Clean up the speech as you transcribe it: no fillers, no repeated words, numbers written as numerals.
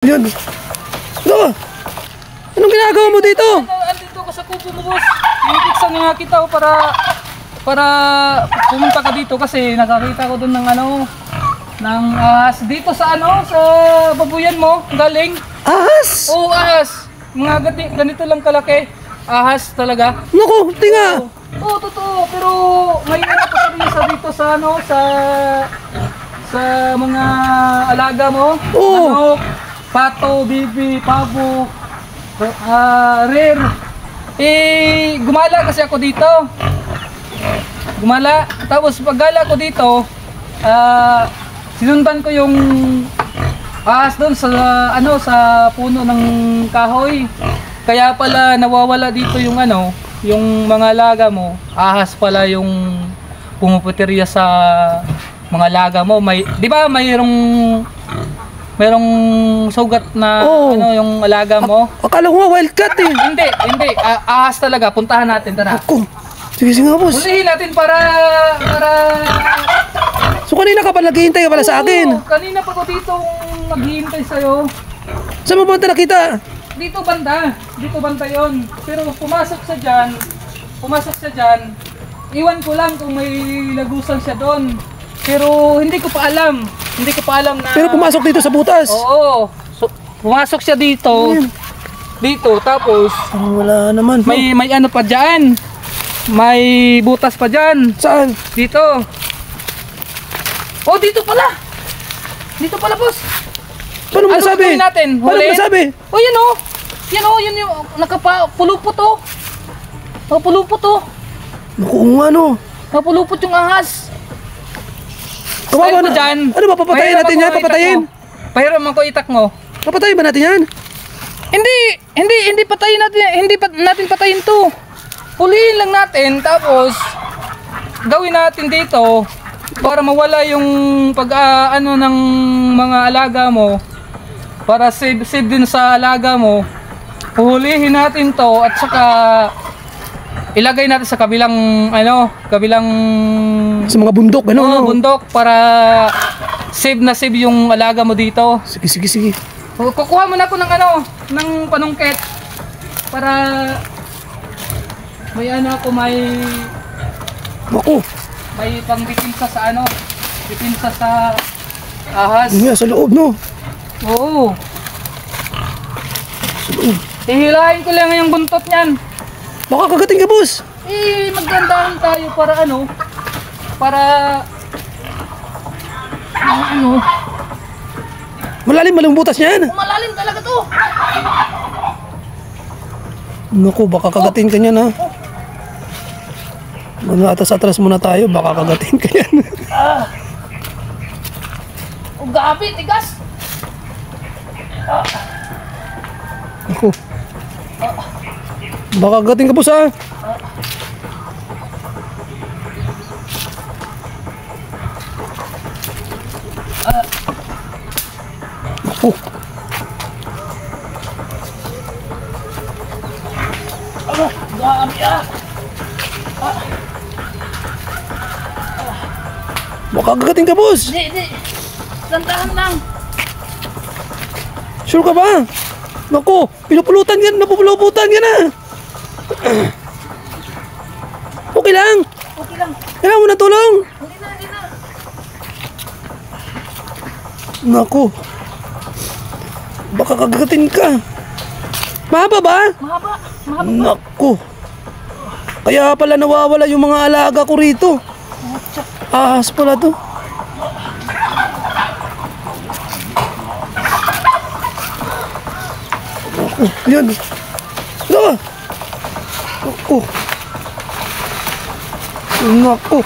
Yun. Ano ba? Anong ginagawa mo dito? Andito ko sa kubo mo, boss. Inikiksan nga kita para pumunta ka dito kasi nakakita ko doon ng ng ahas dito sa sa babuyan mo galing. Ahas? Oo, ahas. Mga ganito lang kalaki. Ahas talaga. Naku, tinga. Oo, totoo. Pero may pa rin sa dito sa sa mga alaga mo. Oo. Pato, bibi, pabo, rare. Gumala kasi ako dito. Gumala. Tapos paggala ko dito, sinundan ko yung ahas doon sa sa puno ng kahoy. Kaya pala nawawala dito yung yung mga alaga mo. Ahas pala yung pumuputirya sa mga alaga mo. May, 'di ba, mayroong sugat na yung alaga mo. Akala ko nga wildcat eh. Hindi. Ahas talaga. Puntahan natin, tara. Ako. Sige nga, boss. Hulihin natin para So kanina ka pa naghihintay ka pala sa akin. Kanina pa ko dito naghihintay sa'yo. Saan mo ba nakita? Dito banda. Dito banda yon. Pero pumasok siya dyan. Iwan ko lang kung may lagusan siya doon. Pero hindi ko pa alam na... Pero pumasok dito sa butas. Oo. So, pumasok siya dito. Dito, tapos... Wala naman. May pa dyan. May butas pa dyan. Saan? Dito. Oh, dito pala. Dito pala, boss. Paano mo nasabi? Natin? Paano mo nasabi? Oh, yan o. Yan yung nakapulupot o. Nakapulupot o. Naku, Nakapulupot yung ahas. Kawawa na dyan. Ano ba, papatayin natin yan? Papatayin? Pahiram ako itak mo. Papatayin ba natin yan? Hindi patayin natin. Hindi natin patayin to. Hulihin lang natin. Tapos, gawin natin dito para mawala yung ng mga alaga mo. Para save din sa alaga mo. Hulihin natin to at saka ilagay natin sa kabilang sa mga bundok, bundok para save yung alaga mo dito. Sige. Kukuha mo na ako ng panungkit para may Naku. may pangdipinsa sa dipinsa sa ahas. Yun nga, sa loob, no? Oo. Sa loob. Hihilahin ko lang yung buntot niyan. Baka kagating ka, boss. Maggandahan tayo para Malalim malang butas niyan. malalim talaga to. Naku, baka kagatin ka niyan, ha? Mga atras muna tayo, baka kagatin ka niyan. Gabi, tigas. Naku. Baka kagatin ka, boss, ha? Naku. Gabi Baka kagatin ka, boss. Hindi. Lantahan lang. Sure ka ba? Naku, napupulutan ka na. Okay lang. Okay lang. Kailangan mo na tulong. Hindi na. Naku. Baka kagatin ka. Mahaba ba? Mahaba. Naku. Kaya pala nawawala yung mga alaga ko rito. Ahas pala to. Naku, yan. Naku. Naku.